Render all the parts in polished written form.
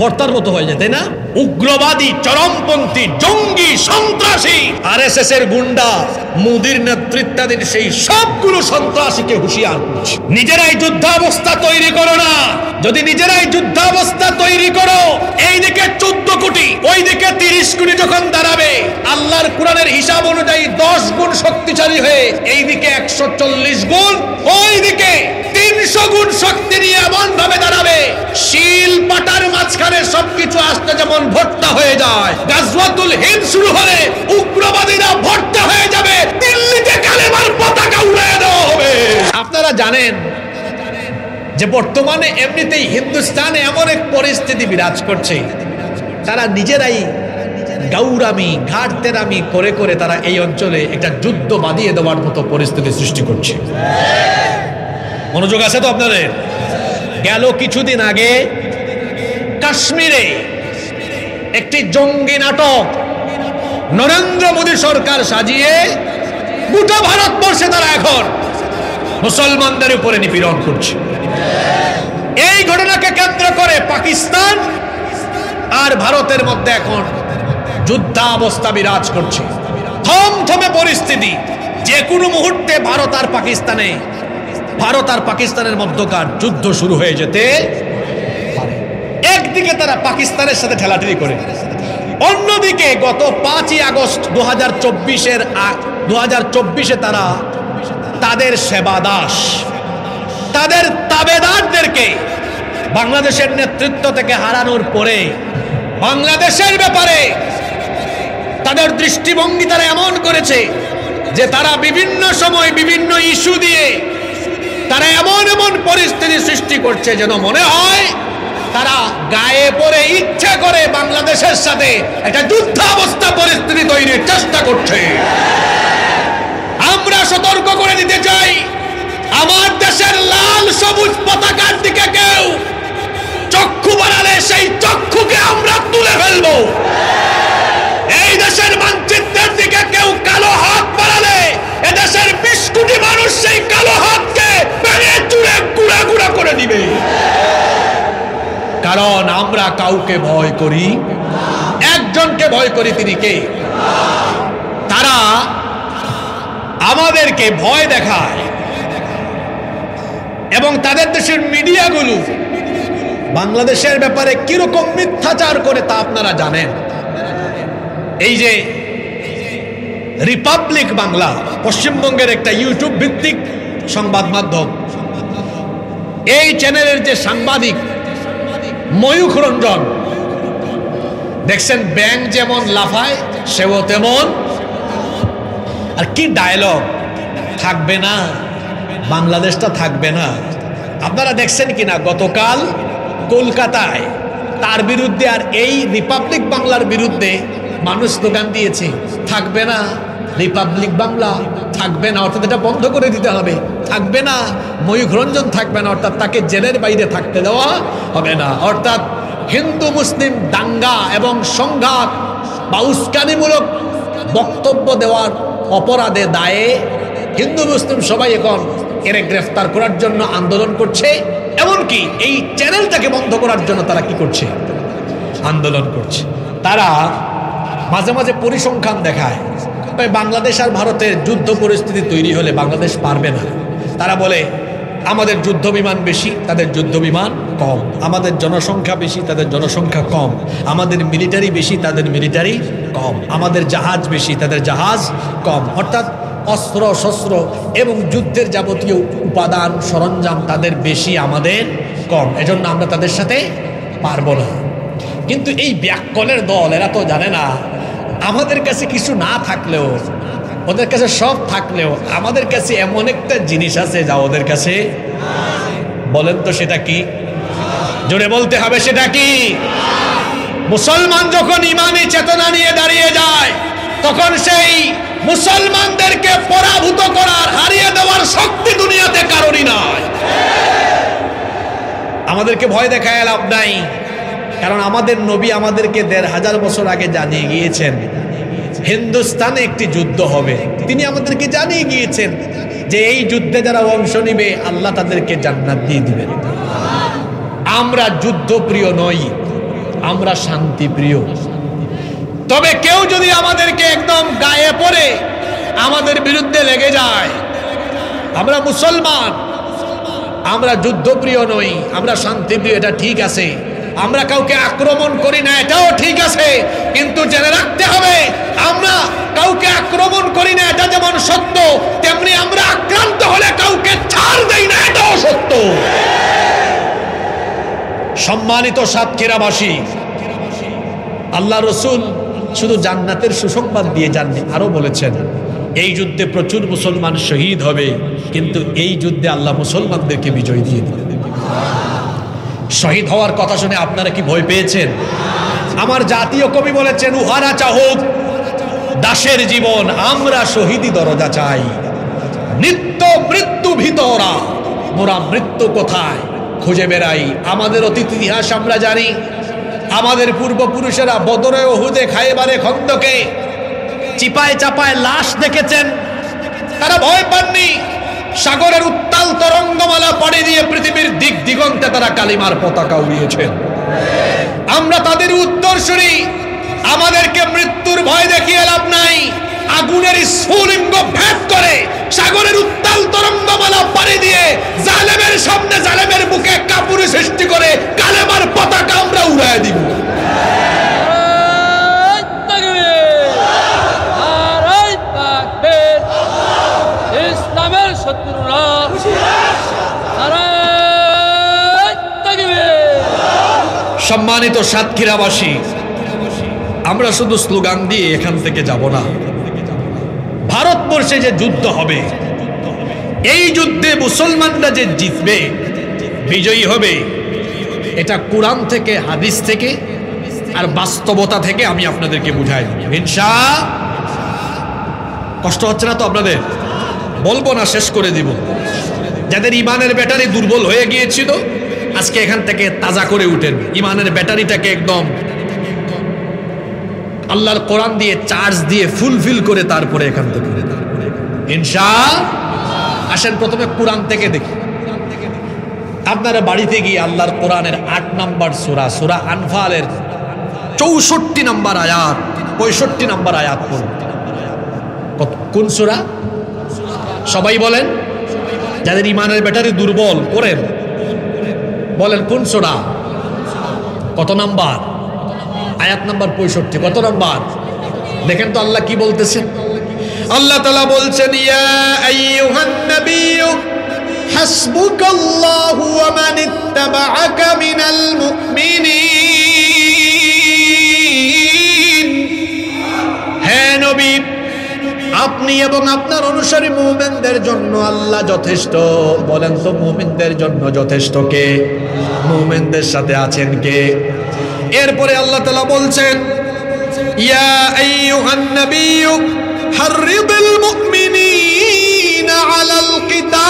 ভর্তার মতো হয়ে যায়, তাই না? উগ্রবাদী, চরমপন্থী, জঙ্গি, সন্ত্রাসী, আরএসএস এর গুন্ডা, মোদির নেতৃত্বাধীন সেই সবগুলো সন্ত্রাসীকে হুঁশিয়ার করছে, নিজেরাই যুদ্ধাবস্থা তৈরি করো না। যদি নিজেরাই যুদ্ধাবস্থা তৈরি করো, এইদিকে 14 কোটি, ওইদিকে 30 কোটি যখন দাঁড়াবে, আল্লাহর কোরআনের হিসাব অনুযায়ী 10 গুণ শক্তিশালী হয়ে এইদিকে 140 গুণ, ওইদিকে 300 গুণ শক্তি নিয়ে এমন ভাবে দাঁড়াবে, শিল পাটার মাঝখানে সবকিছু আসতে যেমন ভর্তা হয়ে যায়, গাজওয়াতুল হিন্দ শুরু হলে উগ্রবাদীরা ভর্তা হয়ে যাবে, দিল্লিতে কালেমার পতাকা উড়িয়ে দেওয়া হবে। আপনারা জানেন যে বর্তমানে এমনিতেই হিন্দুস্তানে এমন এক পরিস্থিতি বিরাজ করছে, তারা নিজেরাই গাউরামি, ঘাটতেরামি করে করে তারা এই অঞ্চলে একটা যুদ্ধ বাঁধিয়ে দেওয়ার মতো পরিস্থিতি সৃষ্টি করছে। মনোযোগ আছে তো আপনাদের? গেল কিছুদিন আগে কাশ্মীরে একটি জঙ্গি নাটক নরেন্দ্র মোদী সরকার সাজিয়ে গোটা ভারতবর্ষে তারা এখন মুসলমানদের উপরে নিপীড়ন করছে। এই ঘটনাকে কেন্দ্র করে পাকিস্তান আর ভারতের মধ্যে এখন যুদ্ধাবস্থা বিরাজ করছে, থমথমে পরিস্থিতি। যে কোনো মুহূর্তে ভারত আর পাকিস্তানের মধ্যকার যুদ্ধ শুরু হয়ে যেতে পারে। একদিকে তারা পাকিস্তানের সাথে ঠেলাঠেলি করে, অন্যদিকে গত 5ই আগস্ট 2024 তারা তাদের সেবাদাস, তাদের তাবেদারদেরকে বাংলাদেশের নেতৃত্ব থেকে হারানোর পরে বাংলাদেশের ব্যাপারে তাদের দৃষ্টিভঙ্গি তারা এমন করেছে যে তারা বিভিন্ন সময় বিভিন্ন ইস্যু দিয়ে তারা এমন এমন পরিস্থিতি সৃষ্টি করছে যেন মনে হয় তারা গায়ে পড়ে ইচ্ছা করে বাংলাদেশের সাথে একটা যুদ্ধাবস্থা পরিস্থিতি তৈরির চেষ্টা করছে। আমরা সতর্ক করে দিতে চাই, আমার দেশের লাল সবুজ পতাকার দিকে কেউ চক্ষু বাড়ালে সেই চক্ষুকে আমরা তুলে ফেলবো। এই দেশের মানচিত্রের দিকে কেউ কালো হাত বাড়ালে এদেশের 20 কোটি মানুষ সেই কালো হাতকে ভেঙে চুরে গুঁড়া গুঁড়া করে দিবে। কারণ আমরা কাউকে ভয় করি, একজনকে ভয় করি, তিনি কে? তারা আমাদেরকে ভয় দেখায় এবং তাদের দেশের মিডিয়াগুলো বাংলাদেশের ব্যাপারে কিরকম মিথ্যাচার করে তা আপনারা জানেন। এই যে রিপাবলিক বাংলা, পশ্চিমবঙ্গের একটা ইউটিউব ভিত্তিক সংবাদ মাধ্যম, এই চ্যানেলের যে সাংবাদিক ময়ূখ রঞ্জন, দেখছেন ব্যাঙ যেমন লাফায় সেও তেমন। আর কি ডায়লগ, থাকবে না বাংলাদেশটা, থাকবে না। আপনারা দেখছেন কিনা গতকাল কলকাতায় তার বিরুদ্ধে আর এই রিপাবলিক বাংলার বিরুদ্ধে মানুষ স্লোগান দিয়েছে, থাকবে না রিপাবলিক বাংলা, থাকবে না, অর্থাৎ এটা বন্ধ করে দিতে হবে, থাকবে না ময়ূখ রঞ্জন, থাকবে না, অর্থাৎ তাকে জেলের বাইরে থাকতে দেওয়া হবে না। অর্থাৎ হিন্দু মুসলিম দাঙ্গা এবং সংঘাত বা উস্কানিমূলক বক্তব্য দেওয়ার অপরাধে দায়ে হিন্দু মুসলিম সবাই এখন এর গ্রেফতার করার জন্য আন্দোলন করছে। এমনকি এই চ্যানেলটাকে বন্ধ করার জন্য তারা কি করছে? আন্দোলন করছে। তারা মাঝে মাঝে পরিসংখ্যান দেখায়, বাংলাদেশ আর ভারতের যুদ্ধ পরিস্থিতি তৈরি হলে বাংলাদেশ পারবে না। তারা বলে আমাদের যুদ্ধ বিমান বেশি, তাদের যুদ্ধ বিমান কম, আমাদের জনসংখ্যা বেশি, তাদের জনসংখ্যা কম, আমাদের মিলিটারি বেশি, তাদের মিলিটারি কম, আমাদের জাহাজ বেশি, তাদের জাহাজ কম। অর্থাৎ অস্ত্র শস্ত্র এবং যুদ্ধের যাবতীয় উপাদান সরঞ্জাম তাদের বেশি, আমাদের কম, এজন্য আমরা তাদের সাথে পারবো না। কিন্তু এই ব্যাককলের দল এরা তো জানে না, আমাদের কাছে কিছু না থাকলেও, ওদের কাছে সব থাকলেও আমাদের কাছে এমন একটা জিনিস আছে যা ওদের কাছে। বলেন তো সেটা কি? জোরে বলতে হবে, সেটা কি? মুসলমান যখন ইমানি চেতনা নিয়ে দাঁড়িয়ে যায় তখন সেই মুসলমানদেরকে পরাভূত করার, হারিয়ে দেওয়ার শক্তি দুনিয়াতে কারোরই নয়। আমাদেরকে ভয় দেখায় লাভ নাই, কারণ আমাদের নবী আমাদেরকে 1500 বছর আগে জানিয়ে গিয়েছেন হিন্দুস্তানে একটি যুদ্ধ হবে। তিনি আমাদেরকে জানিয়ে গিয়েছেন যে এই যুদ্ধে যারা অংশ নিবে আল্লাহ তাদেরকে জান্নাত দিয়ে দিবেন। আমরা যুদ্ধপ্রিয় নই, আমরা শান্তিপ্রিয়। তবে কেউ যদি আমাদেরকে একদম গায়ে পড়ে আমাদের বিরুদ্ধে লেগে যায়, আমরা মুসলমান, আমরা যুদ্ধপ্রিয় নই, আমরা শান্তিপ্রিয়, এটা ঠিক আছে। আমরা কাউকে আক্রমণ করি না, এটাও ঠিক আছে। কিন্তু জেনে রাখতে হবে, আমরা কাউকে আক্রমণ করি না, এটা যেমন সত্য, তেমনি আমরা আক্রান্ত হলে কাউকে ছাড় দেই না, এটাও সত্য। সম্মানিত সাতক্ষীরাবাসী, আল্লাহ রসুল শুধু জান্নাতের সুসংবাদ দিয়ে যাননি, আরো বলেছেন এই যুদ্ধে প্রচুর মুসলমান শহীদ হবে, কিন্তু এই যুদ্ধে আল্লাহ মুসলমানদেরকে বিজয় দিয়ে দিবেন। শহীদ হওয়ার কথা শুনে আপনারা কি ভয় পেয়েছেন? আমার জাতীয় কবি বলেছেন, উহারা চাহুক দাসের জীবন, আমরা শহীদি দরজা চাই। নিত্য মৃত্যু ভিতরা, মোরা মৃত্যু কোথায় খুঁজে বেড়াই। আমাদের অতীত ইতিহাস আমরা জানি, আমাদের পূর্বপুরুষেরা বদরে, উহুদে, খায়বারে, খন্দকে চিপায় চাপায় লাশ দেখেছেন, তারা ভয় পাননি। সাগরের উত্তাল তরঙ্গমালা পাড়ি দিয়ে পৃথিবীর দিক দিগন্তে তারা কালিমার পতাকা উড়িয়েছেন। আমরা তাদের উত্তরসূরি, আমাদেরকে মৃত্যুর ভয় দেখিয়ে লাভ নাই। আগুনের স্ফুলিঙ্গ ভেদ করে সাগরের উত্তাল তরঙ্গমালা পাড়ি দিয়ে জালেমের সামনে, জালেমের বুকে কাপুরী সৃষ্টি করে কালেমার পতাকা আমরা উড়ায় দিব। ইসলামের শত্রুরা সম্মানিত সাতক্ষীরাবাসী, আমরা শুধু স্লোগান দিয়ে এখান থেকে যাব না। ভারতবর্ষে যে যুদ্ধ হবে, এই যুদ্ধে মুসলমানরা যে জিতবে, বিজয়ী হবে, এটা কোরআন থেকে, হাদিস থেকে আর বাস্তবতা থেকে আমি আপনাদেরকে বুঝাই দেব ইনশাআল্লাহ। কষ্ট হচ্ছে না তো আপনাদের? বলবো না, শেষ করে দিব। যাদের ইমানের ব্যাটারি দুর্বল হয়ে গিয়েছিল, আজকে এখান থেকে তাজা করে উঠেন, ইমানের ব্যাটারিটাকে একদম আল্লাহর কোরআন দিয়ে চার্জ দিয়ে ফুলফিল করে তারপরে এখান থেকে ইনশাআল্লাহ। আসেন প্রথমে কোরআন থেকে দেখি। আপনারা বাড়িতে গিয়ে আল্লাহর কোরআনের 8 নম্বর সূরা, সূরা আনফালের 64 নম্বর আয়াত, 65 নম্বর আয়াত পড়ুন। কোন সূরা? সবাই বলেন, যাদের ইমানের ব্যাটারি দুর্বল করেন, বলেন কোন সূরা, কত নাম্বার? আয়াত নাম্বার 65। কত নাম্বার? দেখেন তো আল্লাহ কি বলতেছেন। আল্লাহ তাআলা বলছেন, ইয়া আইয়ুহান নাবিয়্যু হাসবুকাল্লাহু ওয়া মান ইত্তাবাআকা মিনাল মুমিনিন। হে নবী, আপনি এবং আপনার অনুসারী মুমিনদের জন্য আল্লাহ যথেষ্ট। বলেন তো মুমিনদের জন্য যথেষ্ট কে? মুমিনদের সাথে আছেন কে? এরপরে আল্লাহ তাআলা বলছেন, ইয়া আইয়ুহান নাবিয়্যু হাররিদিল মুমিনিনা আলাল কিতাল।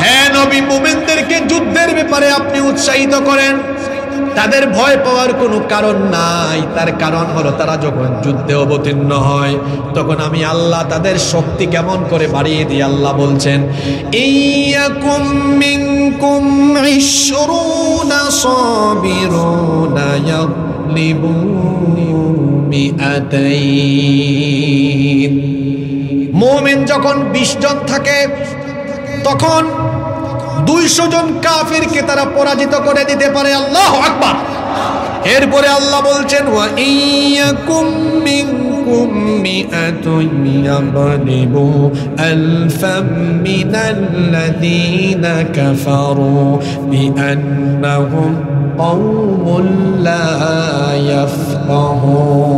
হে নবী, মুমিনদেরকে যুদ্ধের ব্যাপারে আপনি উৎসাহিত করেন। তাদের ভয় পাওয়ার কোনো কারণ নাই। তার কারণ হলো তারা যখন যুদ্ধে অবতীর্ণ হয়, তখন আমি আল্লাহ তাদের শক্তি কেমন করে বাড়িয়ে দিই। আল্লাহ বলছেন, ইয়াকুম মিনকুম 20 সাবিরুনা ইয়াগলিবু মিআতাইন। মুমিন যখন 20 জন থাকে, তখন 200 জন কাফিরকে তারা পরাজিত করে দিতে পারে। আল্লাহু আকবার। এরপরে আল্লাহ বলছেন, ওয়া ইয়াকুম মিনকুম মিআতুন ইয়াগলিবু আলফাম মিনাল্লাযীনা কাফারু বিআন্নাহুম কওমুন লা ইয়াফকাহুন।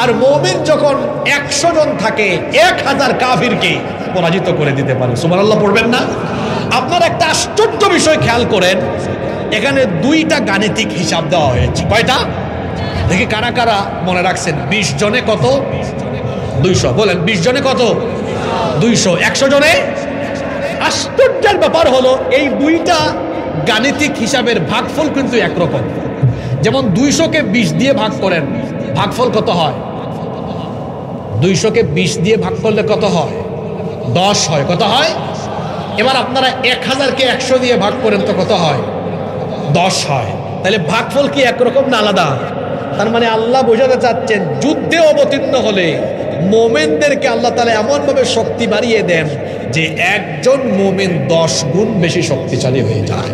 আর মুমিন যখন 100 জন থাকে, 1000 কাফিরকে পরাজিত করে দিতে পারে। সুবহানাল্লাহ পড়বেন না? আপনারা একটা আশ্চর্য বিষয় খেয়াল করেন, এখানে 2টা গাণিতিক হিসাব দেওয়া হয়েছে। কয়টা? দেখি কারা কারা মনে রাখছেন। 20 জনে কত? 200। বলেন 20 জনে কত? 200। 100 জনে? আশ্চর্যের ব্যাপার হলো, এই 2টা গাণিতিক হিসাবের ভাগফল কিন্তু একরকম। যেমন 200কে 20 দিয়ে ভাগ করেন, ভাগফল কত হয়? 200কে 20 দিয়ে ভাগ করলে কত হয়? 10 হয়। কত হয়? এবার আপনারা 1000-কে 100 দিয়ে ভাগ করেন তো কত হয়? 10 হয়। তাহলে ভাগফল কি একরকম না আলাদা? তার মানে আল্লাহ বোঝাতে চাচ্ছেন যুদ্ধে অবতীর্ণ হলে মোমেনদেরকে আল্লাহ তাআলা এমনভাবে শক্তি বাড়িয়ে দেন যে একজন মোমেন 10 গুণ বেশি শক্তিশালী হয়ে যায়।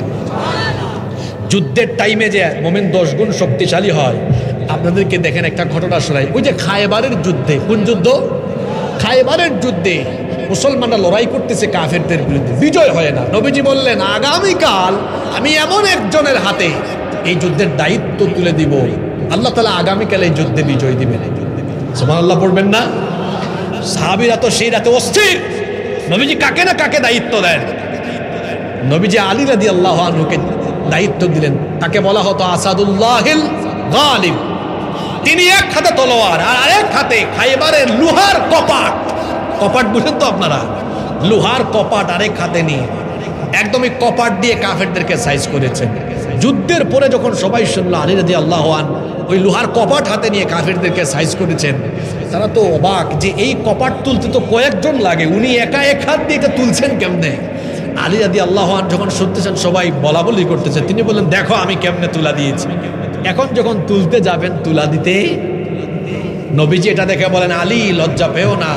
যুদ্ধের টাইমে যে মোমেন 10 গুণ শক্তিশালী হয়, আপনাদেরকে দেখেন একটা ঘটনা শোনাই। ওই যে খায়বারের যুদ্ধে, কোন যুদ্ধ? খায়বারের যুদ্ধে মুসলমানরা লড়াই করতেছে কাফেরদের বিরুদ্ধে, বিজয় হয় না। নবীজি বললেন আগামীকাল আমি এমন একজনের হাতে এই যুদ্ধের দায়িত্ব তুলে দিব, আল্লাহ তাআলা আগামীকাল এই যুদ্ধে বিজয় দিবেন। সুবহানাল্লাহ পড়বেন না? সাহাবীরা তো সেই রাতে অস্থির, নবীজি কাকে না কাকে দায়িত্ব দেন। নবীজি আলী রাদিয়াল্লাহু আনহুকে দায়িত্ব দিলেন। তাকে বলা হতো আসাদুল্লাহিল গালিব। তিনি এক হাতে তলোয়ার আর আরেক হাতে খায়বারের লোহার কপাট। কপাট বুঝেন তো আপনারা? লোহার কপাট আরেক হাতে নিয়ে একদমই কপাট দিয়ে কাফেরদেরকে সাইজ করেছেন। যুদ্ধের পরে যখন সবাই শুনল আলী রাদিয়াল্লাহু আনহু ওই লোহার কপাট হাতে নিয়ে কাফেরদেরকে সাইজ করেছেন, তারা তো অবাক যে এই কপাট তুলতে তো কয়েকজন লাগে, উনি একা এক হাত দিয়ে এটা তুলছেন কেমনে? আলী রাদিয়াল্লাহু আনহু যখন শুনতেছেন সবাই বলা বলি করতেছে, তিনি বললেন দেখো আমি কেমনে তুলা দিয়েছি। এখন যখন তুলতে যাবেন তুলা দিতে, নবীজি এটা দেখে বলেন আলী লজ্জা পেও না,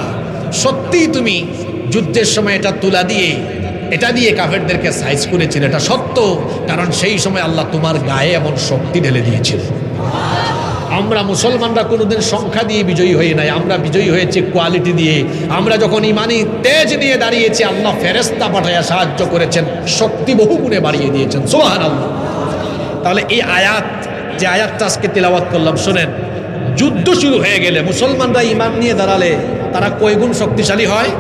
সত্যিই তুমি যুদ্ধের সময় এটা তুলা দিয়ে এটা দিয়ে কাফেরদেরকে সাইজ করেছিল, এটা সত্য, কারণ সেই সময় আল্লাহ তোমার গায়ে এমন শক্তি ঢেলে দিয়েছিল। আমরা মুসলমানরা কোনোদিন সংখ্যা দিয়ে বিজয়ী হই নাই, আমরা বিজয়ী হয়েছি কোয়ালিটি দিয়ে। আমরা যখন ইমানি তেজ নিয়ে দাঁড়িয়েছি আল্লাহ ফেরেশতা পাঠায়া সাহায্য করেছেন, শক্তি বহু গুণে বাড়িয়ে দিয়েছেন। সুবহানাল্লাহ। তাহলে এই আয়াত, যে আয়াতটা আজকে তিলাওয়াত করলাম, শুনেন, যুদ্ধ শুরু হয়ে গেলে মুসলমানরা ইমান নিয়ে দাঁড়ালে তারা কয় গুণ শক্তিশালী হয়?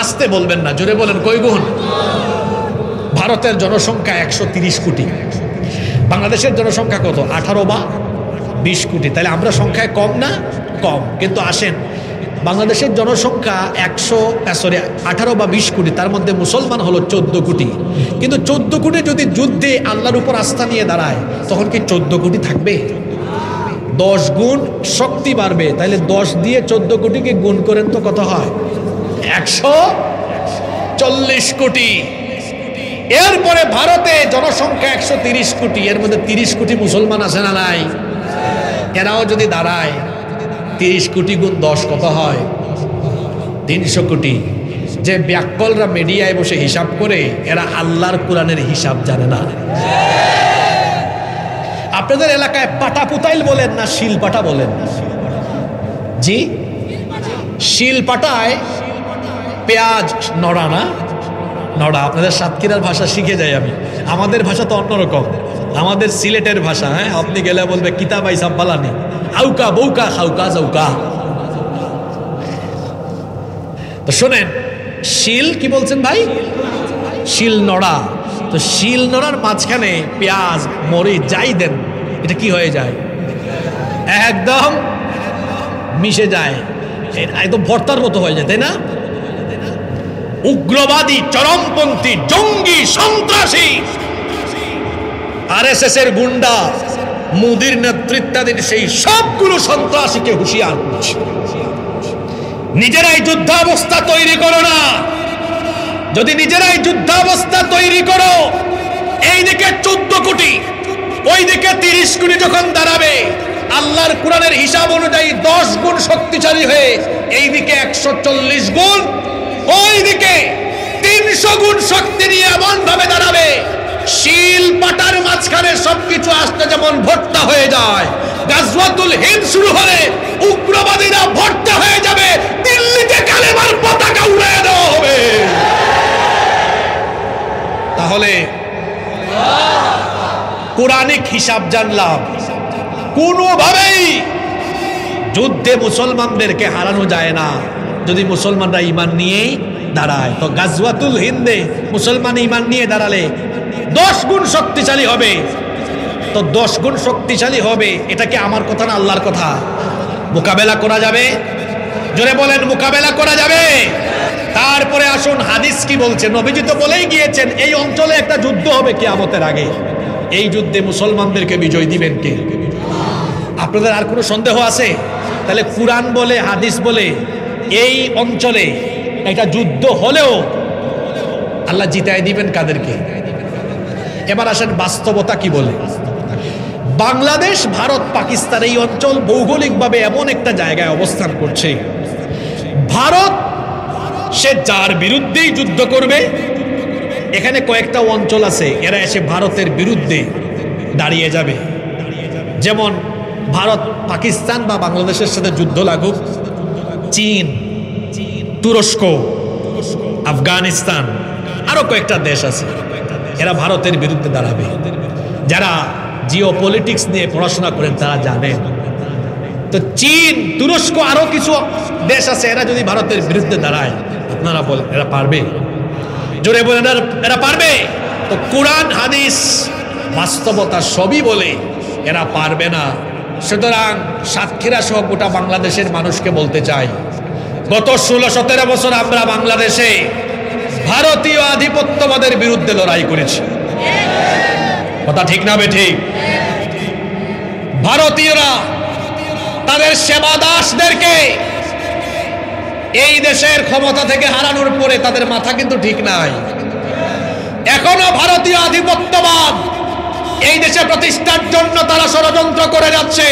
আসতে বলবেন না, জোরে বলেন কয় গুণ? ভারতের জনসংখ্যা 130 কোটি, বাংলাদেশের জনসংখ্যা কত? 18 বা 20 কোটি। তাহলে আমরা সংখ্যায় কম না? কম। কিন্তু আসেন, বাংলাদেশের জনসংখ্যা 18 বা 20 কোটি, তার মধ্যে মুসলমান হলো 14 কোটি। কিন্তু 14 কোটি যদি যুদ্ধে আল্লাহর উপর আস্থা নিয়ে দাঁড়ায়, তখন কি 14 কোটি থাকবে? 10 গুণ শক্তি বাড়বে। তাহলে 10 দিয়ে 14 কোটিকে গুণ করেন তো কত হয়? 140 কোটি। এরপরে ভারতে জনসংখ্যা 130 কোটি, এর মধ্যে 30 কোটি মুসলমান আছে না নাই? এরাও যদি দাঁড়ায় 30 কোটি গুণ 10 কত হয়? 300 কোটি। যে ব্যাককলরা মিডিয়ায় বসে হিসাব করে, এরা আল্লাহর কোরআনের হিসাব জানে না। আপনাদের এলাকায় পাটা পুতাইল বলেন না শিল পাটা বলেন? জি, শিল পাটায় পেঁয়াজ নড়া না? নড়া। আপনাদের সাতক্ষীরার ভাষা শিখে যাই আমি, আমাদের ভাষা তো অন্যরকম, আমাদের সিলেটের ভাষা। হ্যাঁ, আপনি গেলে বলবে কিতাব আইসা বালানি, আউকা বউকা খাউকা যাউকা। তো শোনেন, শিল কি বলছেন ভাই? শিল নড়া। তো শিল নড়ার মাঝখানে পেঁয়াজ মরিচ যাই দেন, এটা কি হয়ে যায়? একদম মিশে যায়, একদম ভর্তার মতো হয়ে যায়, তাই না? উগ্রবাদী, চরমপন্থী, জঙ্গি, সন্ত্রাসী, আরএসএস এর গুন্ডা, মোদির নেতৃত্বাধীন সেই সবগুলো সন্ত্রাসীকে হুঁশিয়ার করছে, নিজেরাই যুদ্ধাবস্থা তৈরি করো না। যদি নিজেরাই যুদ্ধাবস্থা তৈরি করো, এইদিকে 14 কোটি, ওইদিকে 30 কোটি যখন দাঁড়াবে, আল্লাহর কোরআনের হিসাব অনুযায়ী 10 গুণ শক্তিশালী হয়ে এইদিকে 140 গুণ, ওইদিকে 300 গুণ শক্তি নিয়ে এমন ভাবে দাঁড়াবে, শিল পাটার মাঝখানে সবকিছু আসতে যেমন ভর্তা হয়ে যায়, গাজওয়াতুল হিন্দ শুরু হলে উগ্রবাদীরা ভর্তা হয়ে যাবে, দিল্লিতে কালেমার পতাকা উড়িয়ে দেওয়া হবে। তাহলে কোরআনিক হিসাব জানলাম, কোনোভাবেই যুদ্ধে মুসলমানদেরকে হারানো যায় না যদি মুসলমানরা ইমান নিয়েই দাঁড়ায়। তো গাজওয়াতুল হিন্দে মুসলমান ইমান নিয়ে দাঁড়ালে 10 গুণ শক্তিশালী হবে। তো 10 গুণ শক্তিশালী হবে, এটা কি আমার কথা না আল্লাহর কথা? মোকাবেলা করা যাবে? জোরে বলেন, মোকাবেলা করা যাবে? তারপরে আসুন হাদিস কি বলছে। নবীজি তো বলেই গিয়েছেন এই অঞ্চলে একটা যুদ্ধ হবে কিয়ামতের আগে, এই যুদ্ধে মুসলমানদেরকে বিজয় দিবেন কে? আপনাদের আর কোনো সন্দেহ আছে? তাহলে কুরআন বলে, হাদিস বলে এই অঞ্চলে একটা যুদ্ধ হলেও আল্লাহ জিতায় দিবেন কাদেরকে? এবার আসেন বাস্তবতা কি বলে। বাংলাদেশ, ভারত, পাকিস্তান এই অঞ্চল ভৌগোলিকভাবে এমন একটা জায়গায় অবস্থান করছে, ভারত সে যার বিরুদ্ধেই যুদ্ধ করবে, এখানে কয়েকটা অঞ্চল আছে এরা এসে ভারতের বিরুদ্ধে দাঁড়িয়ে যাবে। যেমন ভারত পাকিস্তান বা বাংলাদেশের সাথে যুদ্ধ লাগুক, চীন, তুরস্ক, আফগানিস্তান, আরো কয়েকটা দেশ আছে, এরা ভারতের বিরুদ্ধে দাঁড়াবে। যারা জিও পলিটিক্স নিয়ে পড়াশোনা করেন তারা জানেন। তো চীন, তুরস্ক, আরো কিছু দেশ আছে, এরা যদি ভারতের বিরুদ্ধে দাঁড়ায়, আপনারা বলেন এরা পারবে? জোরে বলেন এরা পারবে? তো কোরআন, হাদিস, বাস্তবতা সবই বলে এরা পারবে না। সুতরাং সাতক্ষীরা সহ গোটা বাংলাদেশের মানুষকে বলতে চাই, গত 16-17 বছর আমরা বাংলাদেশে ভারতীয় আধিপত্যবাদের বিরুদ্ধে লড়াই করেছি। কথা ঠিক না বেঠিক? ভারতীয়রা তাদের সেবাদাসদেরকে এই দেশের ক্ষমতা থেকে হারানোর পরে তাদের মাথা কিন্তু ঠিক নাই। এখনো ভারতীয় আধিপত্যবাদ এই দেশে প্রতিষ্ঠার জন্য তারা ষড়যন্ত্র করে যাচ্ছে।